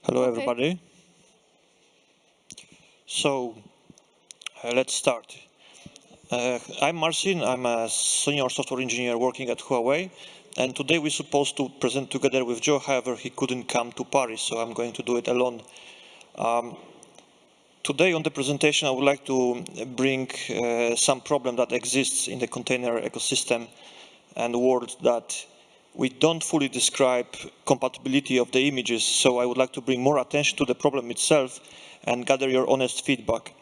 Hello, Okay. everybody. So, let's start. I'm Marcin. I'm a senior software engineer working at Huawei. And today we're supposed to present together with Joe. However, he couldn't come to Paris, so I'm going to do it alone. Today on the presentation, I would like to bring some problem that exists in the container ecosystem and world that we don't fully describe compatibility of the images. So I would like to bring more attention to the problem itself and gather your honest feedback.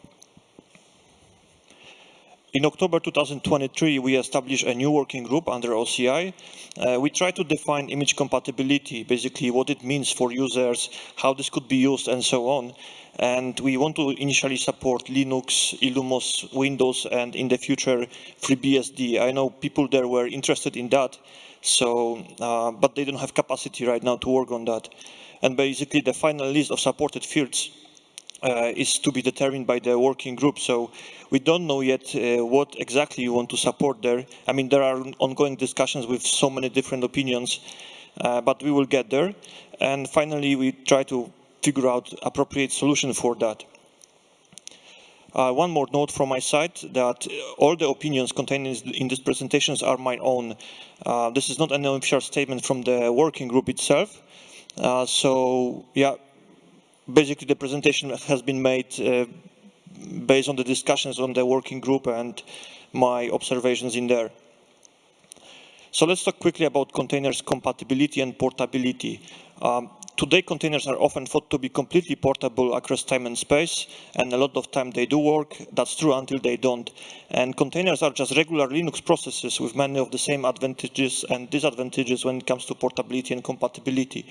In October 2023, we established a new working group under OCI. We try to define image compatibility, basically what it means for users, how this could be used, and so on. And we want to initially support Linux, Illumos, Windows, and in the future, FreeBSD. I know people there were interested in that, but they don't have capacity right now to work on that. And basically, the final list of supported fields is to be determined by the working group. So we don't know yet what exactly you want to support there. I mean, there are ongoing discussions with so many different opinions, but we will get there. And finally, we try to figure out appropriate solution for that. One more note from my side that all the opinions contained in these presentations are my own. This is not an official statement from the working group itself. Basically, the presentation has been made based on the discussions on the working group and my observations in there. So let's talk quickly about containers compatibility and portability. Today, containers are often thought to be completely portable across time and space, and a lot of time they do work. That's true until they don't. And containers are just regular Linux processes with many of the same advantages and disadvantages when it comes to portability and compatibility.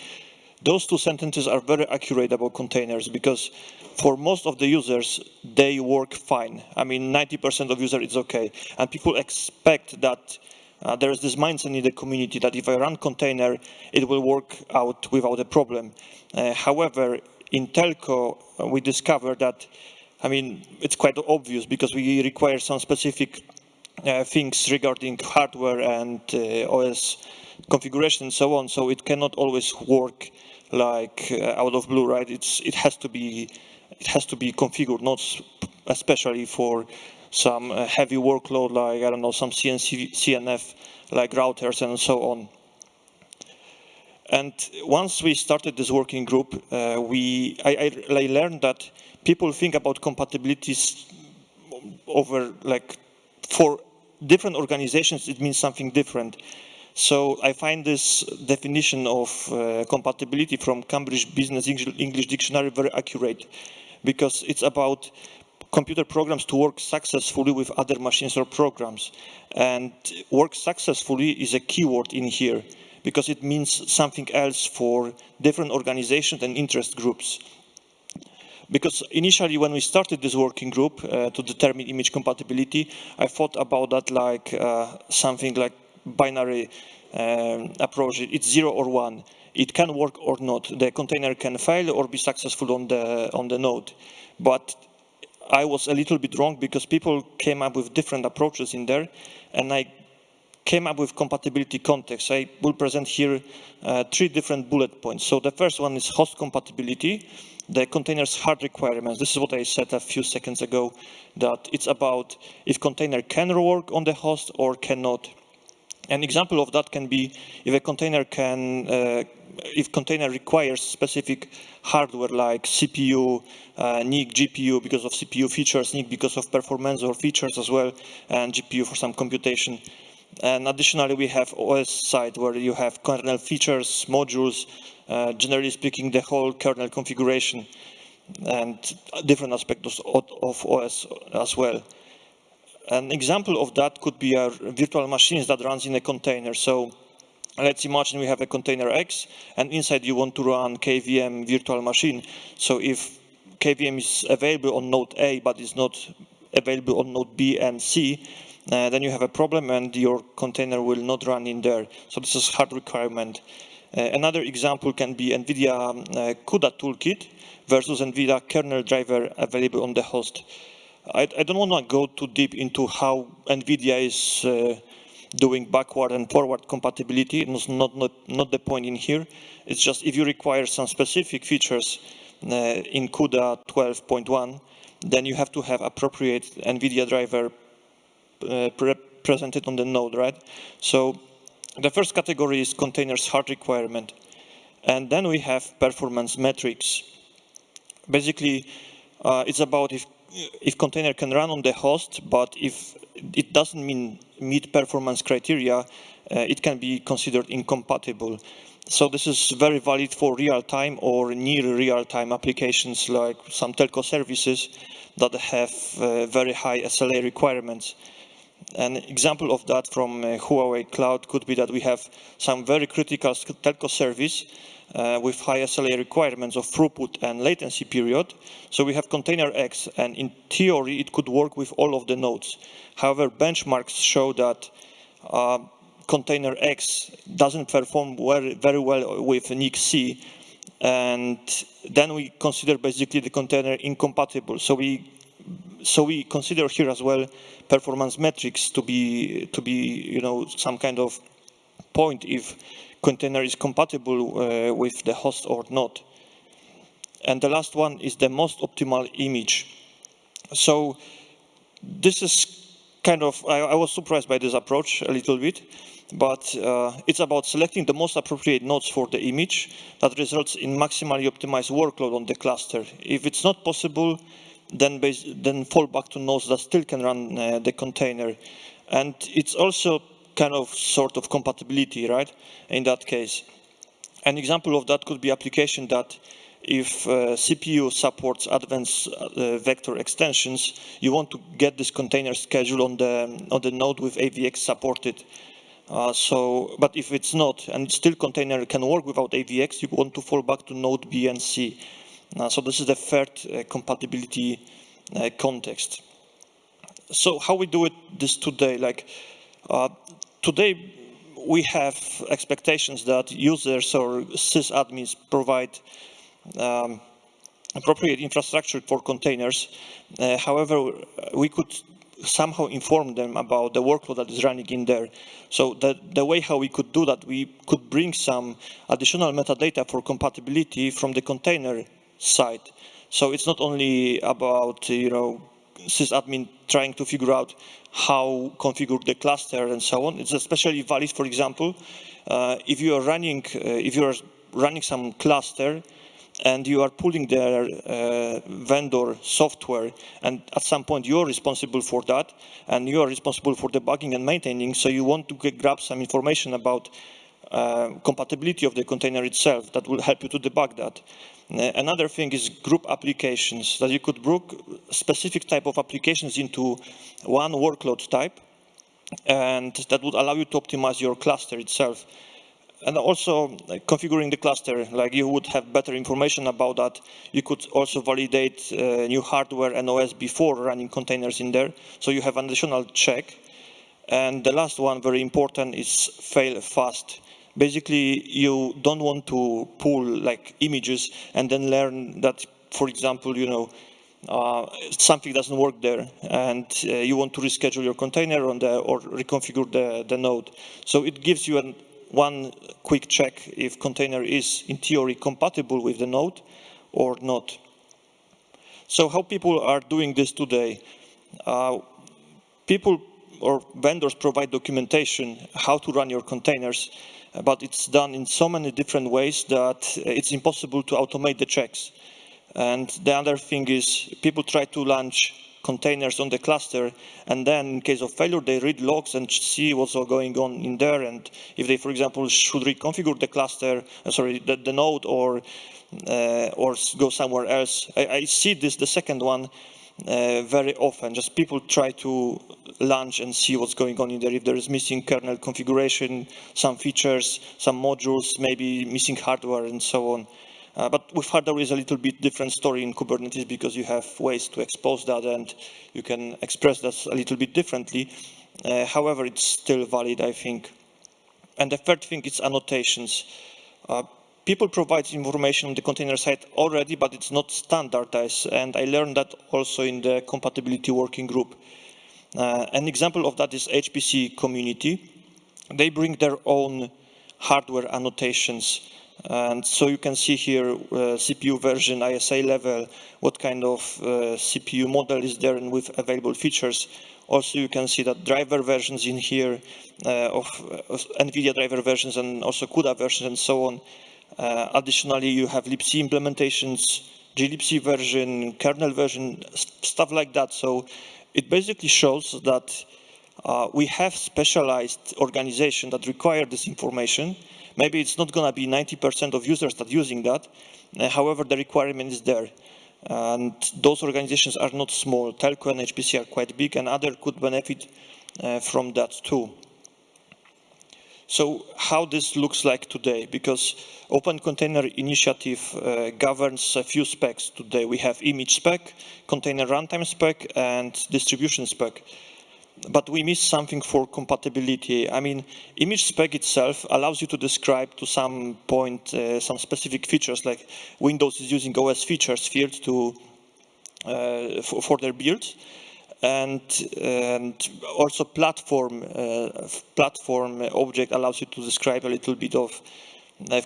Those two sentences are very accurate about containers because for most of the users, they work fine. I mean, 90% of users, it's okay. And people expect that there is this mindset in the community that if I run container, it will work out without a problem. However, in telco, we discovered that, I mean, it's quite obvious because we require some specific things regarding hardware and OS configuration and so on. So it cannot always work like out of blue, right? It has to be configured, not especially for some heavy workload like I don't know some CNF like routers and so on. And once we started this working group, I learned that people think about compatibilities over like for different organizations it means something different. So I find this definition of compatibility from Cambridge Business English Dictionary very accurate because it's about computer programs to work successfully with other machines or programs. And work successfully is a keyword in here because it means something else for different organizations and interest groups. Because initially when we started this working group to determine image compatibility, I thought about that like something like binary approach. It's 0 or 1. It can work or not. The container can fail or be successful on the node. But I was a little bit wrong because people came up with different approaches in there, and I came up with compatibility context. I will present here 3 different bullet points. So the first one is host compatibility, the container's hard requirements. This is what I said a few seconds ago, that it's about if container can work on the host or cannot. An example of that can be if a container if container requires specific hardware like CPU, NIC, GPU because of CPU features, NIC because of performance or features as well, and GPU for some computation. And additionally, we have OS side where you have kernel features, modules, generally speaking, the whole kernel configuration and different aspects of OS as well. An example of that could be our virtual machines that runs in a container. So let's imagine we have a container X, and inside you want to run KVM virtual machine. So if KVM is available on node A, but is not available on node B and C, then you have a problem and your container will not run in there. So this is hard requirement. Another example can be NVIDIA CUDA toolkit versus NVIDIA kernel driver available on the host. I don't want to go too deep into how NVIDIA is doing backward and forward compatibility. It's not the point in here. It's just if you require some specific features in CUDA 12.1, then you have to have appropriate NVIDIA driver presented on the node, right? So the first category is containers hard requirement. And then we have performance metrics. Basically, it's about if container can run on the host, but if it doesn't meet performance criteria, it can be considered incompatible. So this is very valid for real-time or near real-time applications like some telco services that have very high SLA requirements. An example of that from Huawei Cloud could be that we have some very critical telco service with high SLA requirements of throughput and latency period. So we have container X, and in theory, it could work with all of the nodes. However, benchmarks show that container X doesn't perform very well with NIC C, and then we consider basically the container incompatible. So we consider here as well performance metrics to be some kind of point if container is compatible with the host or not. And the last one is the most optimal image. So this is kind of, I was surprised by this approach a little bit, but it's about selecting the most appropriate nodes for the image that results in maximally optimized workload on the cluster. If it's not possible, then fall back to nodes that still can run the container. And it's also kind of sort of compatibility, right, in that case. An example of that could be application that if CPU supports advanced vector extensions, you want to get this container schedule on the node with AVX supported. But if it's not, and still container can work without AVX, you want to fall back to node B and C. So this is the third compatibility context. So how we do this today? Like today, we have expectations that users or sysadmins provide appropriate infrastructure for containers. However, we could somehow inform them about the workload that is running in there. So the way how we could do that, we could bring some additional metadata for compatibility from the container side. So it's not only about sysadmin trying to figure out how configure the cluster and so on. It's especially valid, for example, if you are running some cluster and you are pulling their vendor software, and at some point you're responsible for that, and you are responsible for debugging and maintaining, so you want to grab some information about compatibility of the container itself that will help you to debug that. Another thing is group applications, that you could group specific type of applications into one workload type, and that would allow you to optimize your cluster itself. And also configuring the cluster, like you would have better information about that. You could also validate new hardware and OS before running containers in there. So you have an additional check. And the last one, very important, is fail fast. Basically, you don't want to pull like images and then learn that, for example, something doesn't work there, and you want to reschedule your container or reconfigure the node. So it gives you one quick check if container is, in theory, compatible with the node or not. So how people are doing this today? People or vendors provide documentation how to run your containers, but it's done in so many different ways that it's impossible to automate the checks. And the other thing is people try to launch containers on the cluster, and then in case of failure, they read logs and see what's all going on in there. And if they, for example, should reconfigure the cluster, the node, or go somewhere else, I see this, the second one, very often. Just people try to launch and see what's going on in there. If there is missing kernel configuration, some features, some modules, maybe missing hardware, and so on. But with hardware is a little bit different story in Kubernetes because you have ways to expose that and you can express that a little bit differently. However, it's still valid, I think. And the third thing is annotations. People provide information on the container side already, but it's not standardized. And I learned that also in the compatibility working group. An example of that is HPC community. they bring their own hardware annotations. And so you can see here CPU version, ISA level, what kind of CPU model is there and with available features. Also, you can see that driver versions in here of NVIDIA driver versions and also CUDA versions and so on. Additionally, you have libc implementations, glibc version, kernel version, stuff like that. So it basically shows that we have specialized organizations that require this information. Maybe it's not going to be 90% of users that are using that. However, the requirement is there. And those organizations are not small. Telco and HPC are quite big, and others could benefit from that too. So how this looks like today, because Open Container Initiative governs a few specs today. We have image spec, container runtime spec, and distribution spec. But we miss something for compatibility. I mean, image spec itself allows you to describe to some point some specific features, like Windows is using OS features field to for their builds, and also platform object allows you to describe a little bit of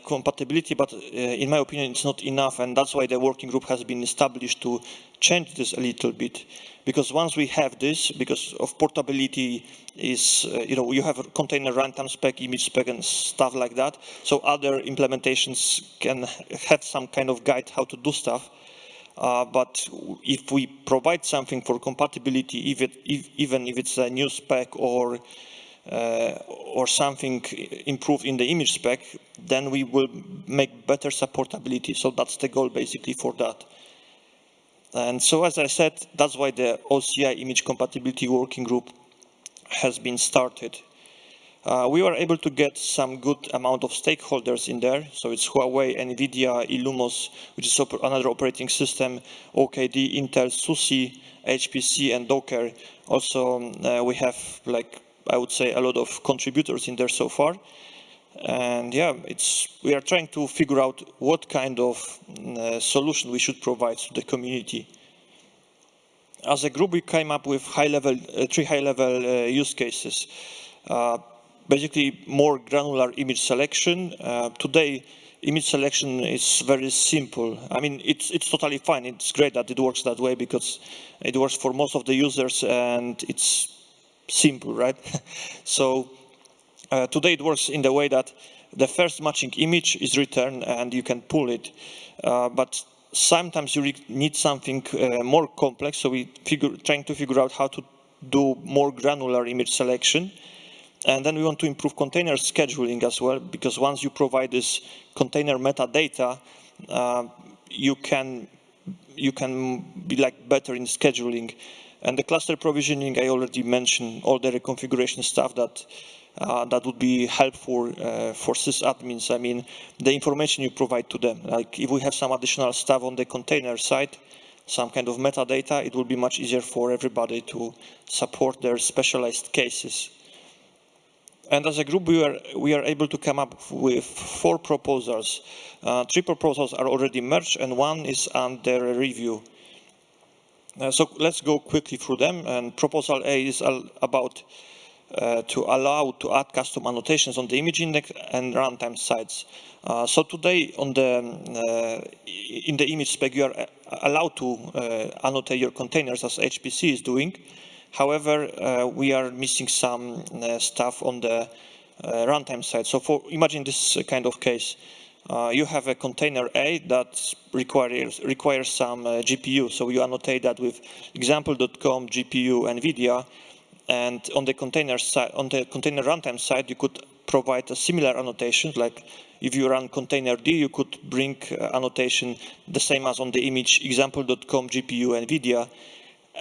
compatibility, but in my opinion, it's not enough, and that's why the working group has been established to change this a little bit. Because once we have this, because of portability, is you have a container runtime spec, image spec, and stuff like that. So other implementations can have some kind of guide how to do stuff. But if we provide something for compatibility, even if it's a new spec or something improved in the image spec, then we will make better supportability. So that's the goal basically for that. And so, as I said, that's why the OCI image compatibility working group has been started. We were able to get some good amount of stakeholders in there. So it's Huawei, NVIDIA, Illumos, which is another operating system, OKD, Intel, SUSE, HPC, and Docker. Also, we have, like, I would say, a lot of contributors in there so far. And yeah, we are trying to figure out what kind of solution we should provide to the community. As a group, we came up with three high-level use cases. Basically, more granular image selection. Today, image selection is very simple. I mean, it's totally fine. It's great that it works that way because it works for most of the users and it's simple, right? So today it works in the way that the first matching image is returned and you can pull it. But sometimes you need something more complex. So trying to figure out how to do more granular image selection. And then we want to improve container scheduling as well, because once you provide this container metadata, you can be like better in scheduling. And the cluster provisioning, I already mentioned all the reconfiguration stuff that would be helpful for sysadmins. I mean, the information you provide to them. Like if we have some additional stuff on the container side, some kind of metadata, it will be much easier for everybody to support their specialized cases. And as a group, we are able to come up with 4 proposals. 3 proposals are already merged, and 1 is under review. So let's go quickly through them. And proposal A is about to allow to add custom annotations on the image index and runtime sites. So today, in the image spec, you are allowed to annotate your containers as HPC is doing. However, we are missing some stuff on the runtime side. So imagine this kind of case. You have a container A that requires some GPU. So you annotate that with example.com, GPU, NVIDIA. And on the container side, on the container runtime side, you could provide a similar annotation. Like if you run container D, you could bring annotation the same as on the image example.com, GPU, NVIDIA.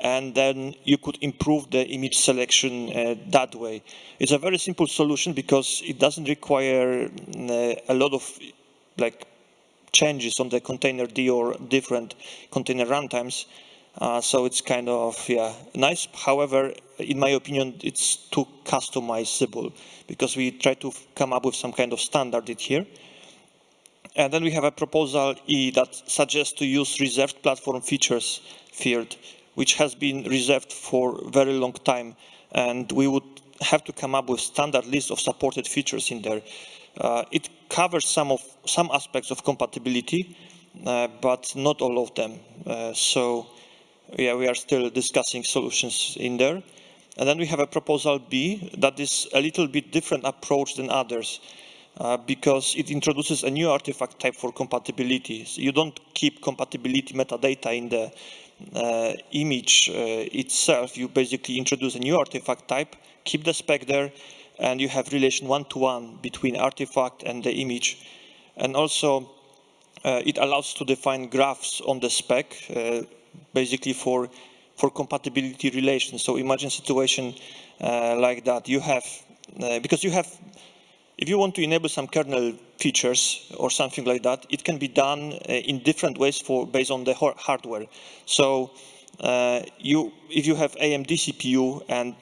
And then you could improve the image selection that way. It's a very simple solution because it doesn't require a lot of changes on the container D or different container runtimes. So it's kind of nice. However, in my opinion, it's too customizable because we try to come up with some kind of standard here. And then we have a proposal E that suggests to use reserved platform features field, which has been reserved for a very long time. And we would have to come up with standard list of supported features in there. It covers some aspects of compatibility, but not all of them. So yeah, we are still discussing solutions in there. And then we have a proposal B that is a little bit different approach than others. Because it introduces a new artifact type for compatibility. So you don't keep compatibility metadata in the image itself. You basically introduce a new artifact type, keep the spec there, and you have relation one-to-one between artifact and the image. And also, it allows to define graphs on the spec, basically for compatibility relations. So imagine a situation like that. You have, because you have, if you want to enable some kernel features or something like that, it can be done in different ways based on the hardware. So if you have AMD CPU and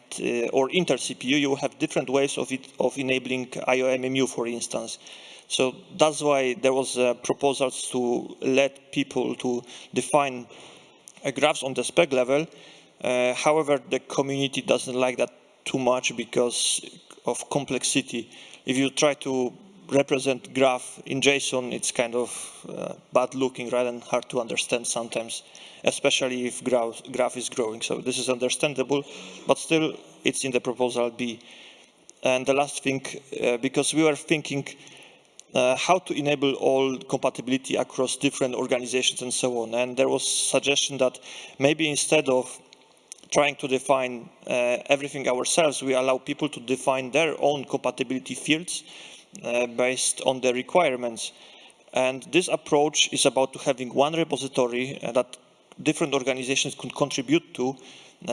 or Intel CPU, you have different ways of enabling IOMMU, for instance. So that's why there was proposals to let people to define graphs on the spec level. However, the community doesn't like that too much because of complexity. If you try to represent graph in JSON, it's kind of bad looking, right, and hard to understand sometimes, especially if graph is growing. So this is understandable, but still it's in the proposal B. And the last thing, because we were thinking how to enable all compatibility across different organizations and so on. And there was suggestion that maybe instead of trying to define everything ourselves, we allow people to define their own compatibility fields based on the requirements. And this approach is about having one repository that different organizations could contribute to.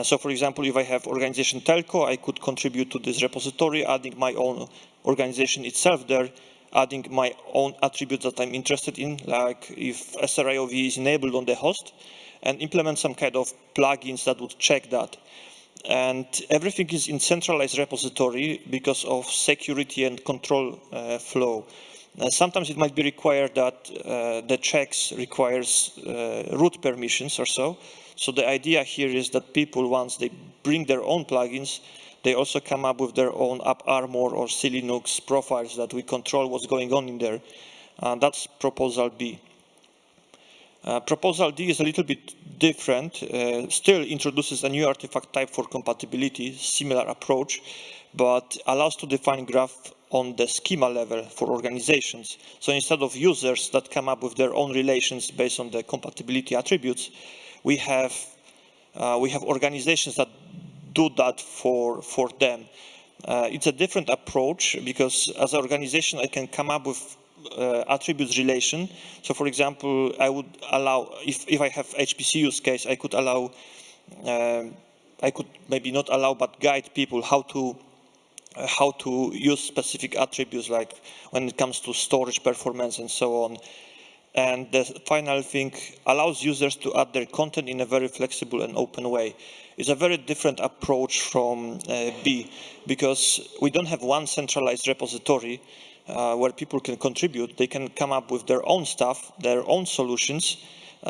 So for example, if I have organization telco, I could contribute to this repository, adding my own organization itself there, adding my own attributes that I'm interested in, like if SRIOV is enabled on the host, and implement some kind of plugins that would check that. And everything is in centralized repository because of security and control flow. Sometimes it might be required that the checks requires root permissions or so. So the idea here is that people, once they bring their own plugins, they also come up with their own AppArmor or CLinux profiles that we control what's going on in there. That's proposal B. Proposal D is a little bit different, still introduces a new artifact type for compatibility, similar approach, but allows to define graph on the schema level for organizations. So instead of users that come up with their own relations based on the compatibility attributes, we have organizations that do that for them. It's a different approach because as an organization, I can come up with attributes relation. So for example, I would allow, if I have HPC use case, I could allow, I could maybe not allow, but guide people how to use specific attributes, like when it comes to storage performance and so on. And the final thing allows users to add their content in a very flexible and open way. It's a very different approach from B, because we don't have one centralized repository where people can contribute. They can come up with their own stuff, their own solutions.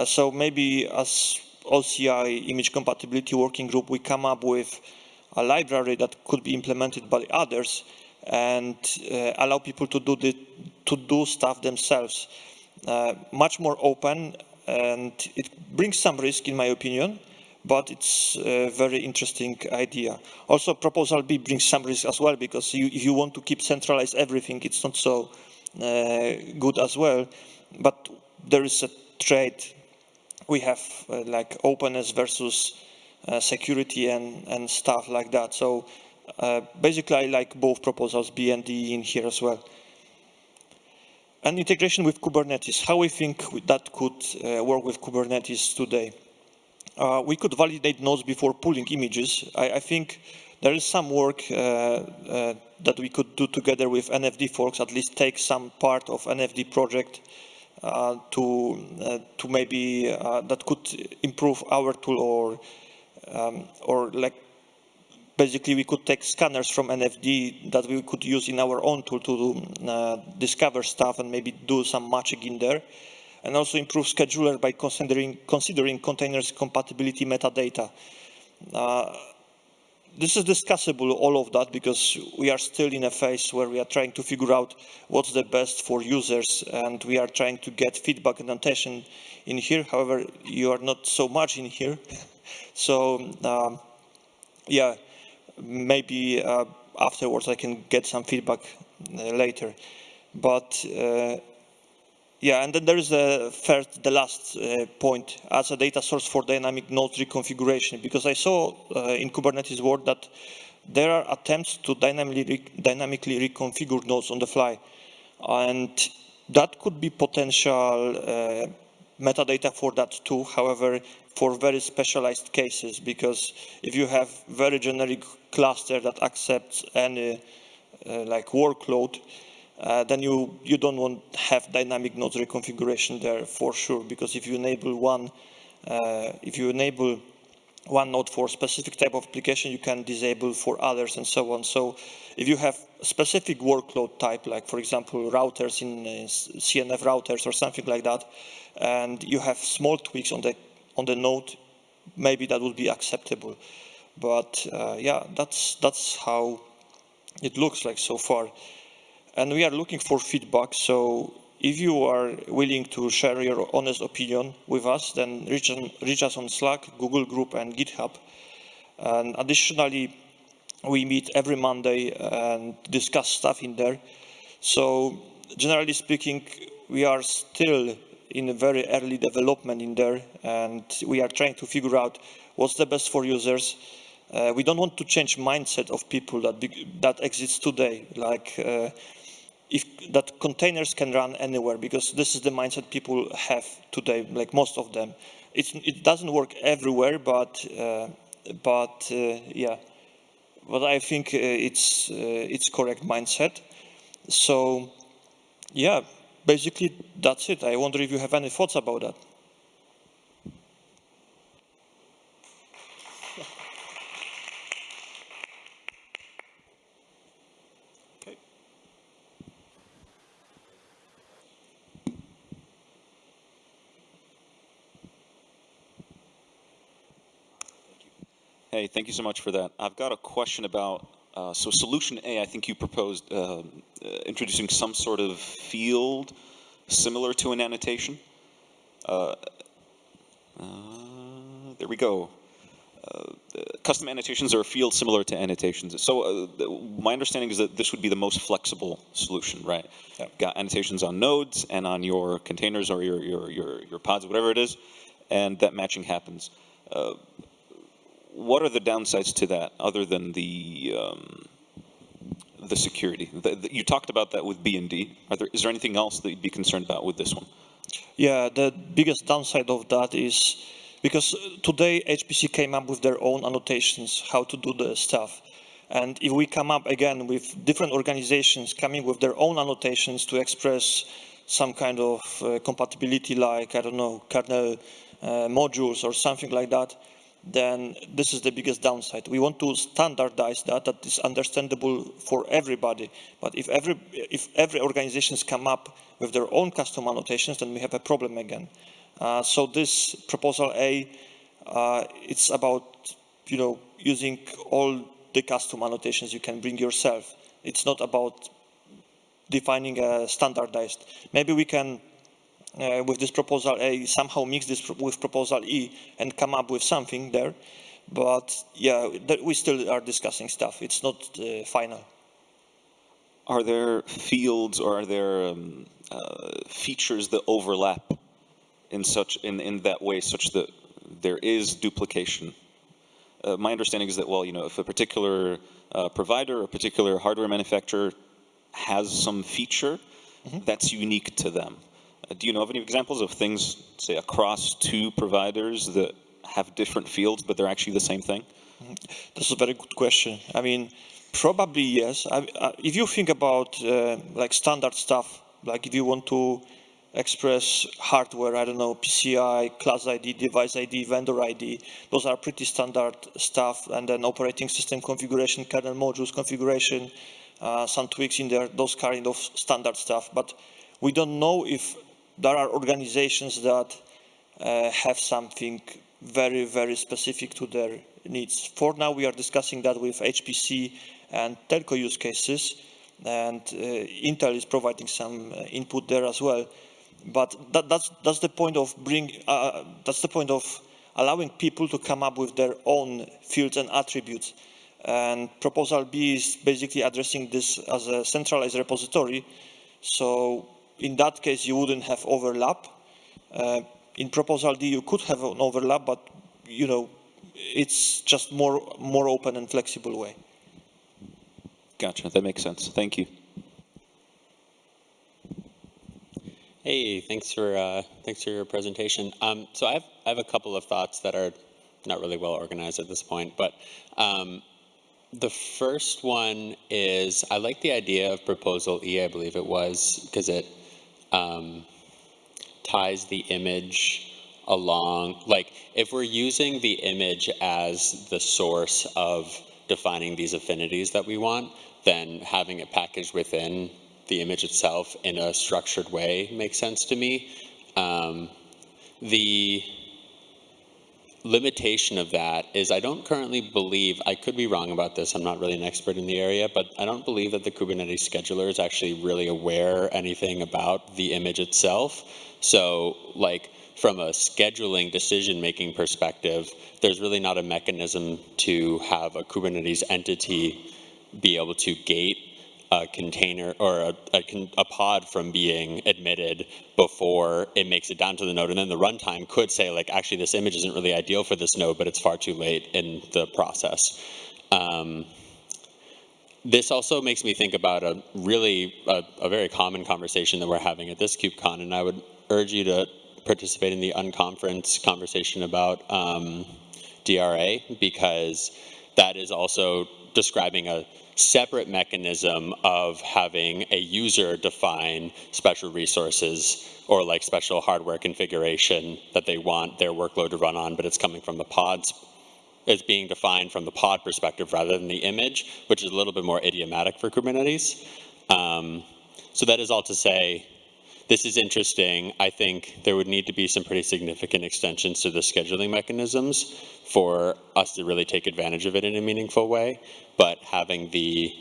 So maybe as OCI image compatibility working group, we come up with a library that could be implemented by others and allow people to do stuff themselves. Much more open, and it brings some risk in my opinion, but it's a very interesting idea. Also, proposal B brings some risk as well, because if you want to keep centralized everything, it's not so good as well. But there is a trade. We have like openness versus security and stuff like that. So basically, I like both proposals, B and D, in here as well. And integration with Kubernetes, how we think that could work with Kubernetes today. We could validate nodes before pulling images. I think there is some work that we could do together with NFD folks, at least take some part of NFD project to maybe that could improve our tool, or like basically we could take scanners from NFD that we could use in our own tool to discover stuff and maybe do some matching in there. And also improve scheduler by considering containers compatibility metadata. this is discussable, all of that, because we are still in a phase where we are trying to figure out what's the best for users, and we are trying to get feedback and annotation in here. However, you are not so much in here. So, yeah, maybe afterwards I can get some feedback later. But yeah, and then there is the last point as a data source for dynamic node reconfiguration, because I saw in Kubernetes world that there are attempts to dynamically reconfigure nodes on the fly, and that could be potential metadata for that too. However, for very specialized cases, because if you have very generic cluster that accepts any like workload, then you don't want to have dynamic node reconfiguration there for sure, because if you enable one node for specific type of application, you can disable for others and so on. So if you have a specific workload type, like for example routers in CNF routers or something like that, and you have small tweaks on the node, maybe that would be acceptable. But yeah, that's how it looks like so far. And we are looking for feedback. So if you are willing to share your honest opinion with us, then reach us on Slack, Google Group, and GitHub. And additionally, we meet every Monday and discuss stuff in there. So generally speaking, we are still in a very early development in there, and we are trying to figure out what's the best for users. We don't want to change mindset of people that exists today, like if that containers can run anywhere, because this is the mindset people have today, like most of them. It doesn't work everywhere, but yeah. But I think it's correct mindset. So yeah, basically that's it. I wonder if you have any thoughts about that. Hey, thank you so much for that. I've got a question about, so solution A, I think you proposed introducing some sort of field similar to an annotation. There we go. Custom annotations are a field similar to annotations. So my understanding is that this would be the most flexible solution, right? Yeah. Got annotations on nodes and on your containers or your pods, whatever it is, and that matching happens. What are the downsides to that, other than the security? You talked about that with B&D. Is there anything else that you'd be concerned about with this one? Yeah, the biggest downside of that is because today HPC came up with their own annotations, how to do the stuff. And if we come up again with different organizations coming with their own annotations to express some kind of compatibility, like, I don't know, kernel modules or something like that, then this is the biggest downside. We want to standardize that is understandable for everybody. But if every organizations come up with their own custom annotations, then we have a problem again. So this proposal A, it's about using all the custom annotations you can bring yourself. It's not about defining a standardized. Maybe we can with this proposal A, somehow mix this with proposal E and come up with something there. But yeah, we still are discussing stuff. It's not final. Are there fields or are there features that overlap in that way, such that there is duplication? My understanding is that, well, if a particular provider or a particular hardware manufacturer has some feature that's unique to them. Do you know of any examples of things, say, across two providers that have different fields, but they're actually the same thing? That's a very good question. I mean, probably yes. If you think about like standard stuff, like if you want to express hardware, I don't know, PCI, class ID, device ID, vendor ID, those are pretty standard stuff. And then operating system configuration, kernel modules configuration, some tweaks in there, those kind of standard stuff. But we don't know if there are organizations that have something very, very specific to their needs. For now, we are discussing that with HPC and telco use cases, and Intel is providing some input there as well. But that's the point of allowing people to come up with their own fields and attributes. And proposal B is basically addressing this as a centralized repository. So in that case, you wouldn't have overlap. In proposal D, you could have an overlap, but it's just more open and flexible way. Gotcha. That makes sense. Thank you. Hey, thanks for your presentation. So I have a couple of thoughts that are not really well organized at this point, but the first one is I like the idea of proposal E, I believe it was, because it ties the image along. Like if we're using the image as the source of defining these affinities that we want, then having it packaged within the image itself in a structured way makes sense to me. The limitation of that is I don't currently believe, I could be wrong about this, I'm not really an expert in the area, but I don't believe that the Kubernetes scheduler is actually really aware anything about the image itself. So like from a scheduling decision-making perspective, there's really not a mechanism to have a Kubernetes entity be able to gate a container or a pod from being admitted before it makes it down to the node. And then the runtime could say, like, actually, this image isn't really ideal for this node, but it's far too late in the process. This also makes me think about a very common conversation that we're having at this KubeCon, and I would urge you to participate in the unconference conversation about DRA, because that is also describing a separate mechanism of having a user define special resources or like special hardware configuration that they want their workload to run on, but it's coming from the pods. It's being defined from the pod perspective rather than the image, which is a little bit more idiomatic for Kubernetes. So that is all to say, this is interesting. I think there would need to be some pretty significant extensions to the scheduling mechanisms for us to really take advantage of it in a meaningful way. But having the,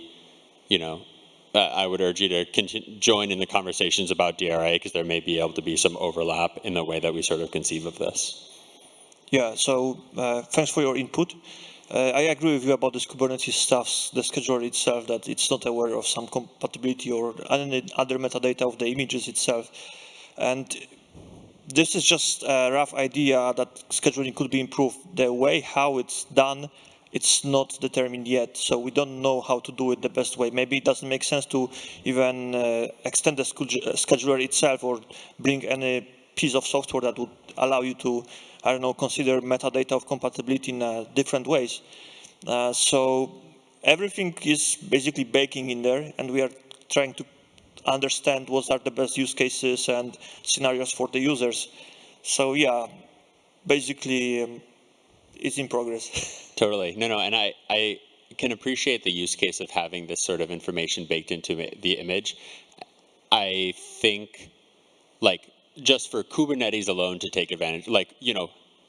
I would urge you to join in the conversations about DRA, because there may be able to be some overlap in the way that we sort of conceive of this. Yeah, so thanks for your input. I agree with you about this Kubernetes stuff, the scheduler itself, that it's not aware of some compatibility or any other metadata of the images itself. And this is just a rough idea that scheduling could be improved. The way how it's done, it's not determined yet. So we don't know how to do it the best way. Maybe it doesn't make sense to even extend the scheduler itself or bring any piece of software that would allow you to, I don't know, consider metadata of compatibility in different ways. So everything is basically baking in there, and we are trying to understand what are the best use cases and scenarios for the users. So yeah, basically it's in progress. Totally. No, and I can appreciate the use case of having this sort of information baked into the image. I think, like, just for Kubernetes alone to take advantage, like,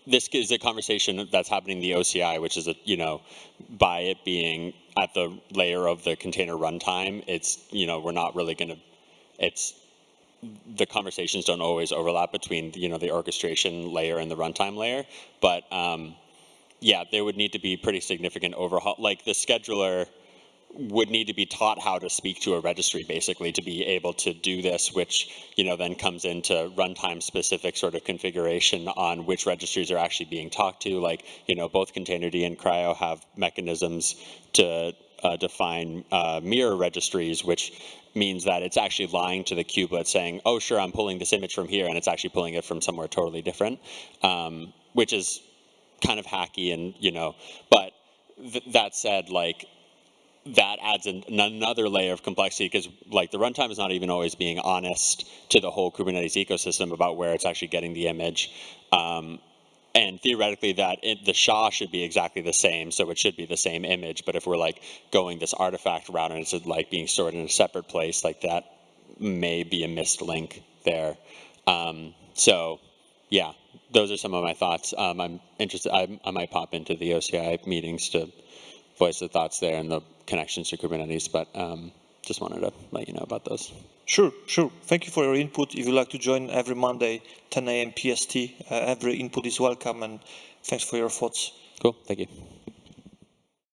this is a conversation that's happening in the OCI, which is, by it being at the layer of the container runtime, it's, we're not really going to, the conversations don't always overlap between, the orchestration layer and the runtime layer. But, yeah, there would need to be pretty significant overhaul. Like, the scheduler would need to be taught how to speak to a registry, basically, to be able to do this, which then comes into runtime specific sort of configuration on which registries are actually being talked to. Like, both Containerd and Cryo have mechanisms to define mirror registries, which means that it's actually lying to the kubelet saying, oh, sure, I'm pulling this image from here, and it's actually pulling it from somewhere totally different, which is kind of hacky, and but that said, like, that adds another layer of complexity, because like the runtime is not even always being honest to the whole Kubernetes ecosystem about where it's actually getting the image. And theoretically the SHA should be exactly the same, so it should be the same image. But if we're like going this artifact route and it's like being stored in a separate place, like that may be a missed link there. So yeah, those are some of my thoughts. I'm interested. I might pop into the OCI meetings to voice the thoughts there and the connections to Kubernetes, but just wanted to let you know about those. Sure, sure. Thank you for your input. If you'd like to join every Monday, 10 a.m. PST, every input is welcome, and thanks for your thoughts. Cool. Thank you.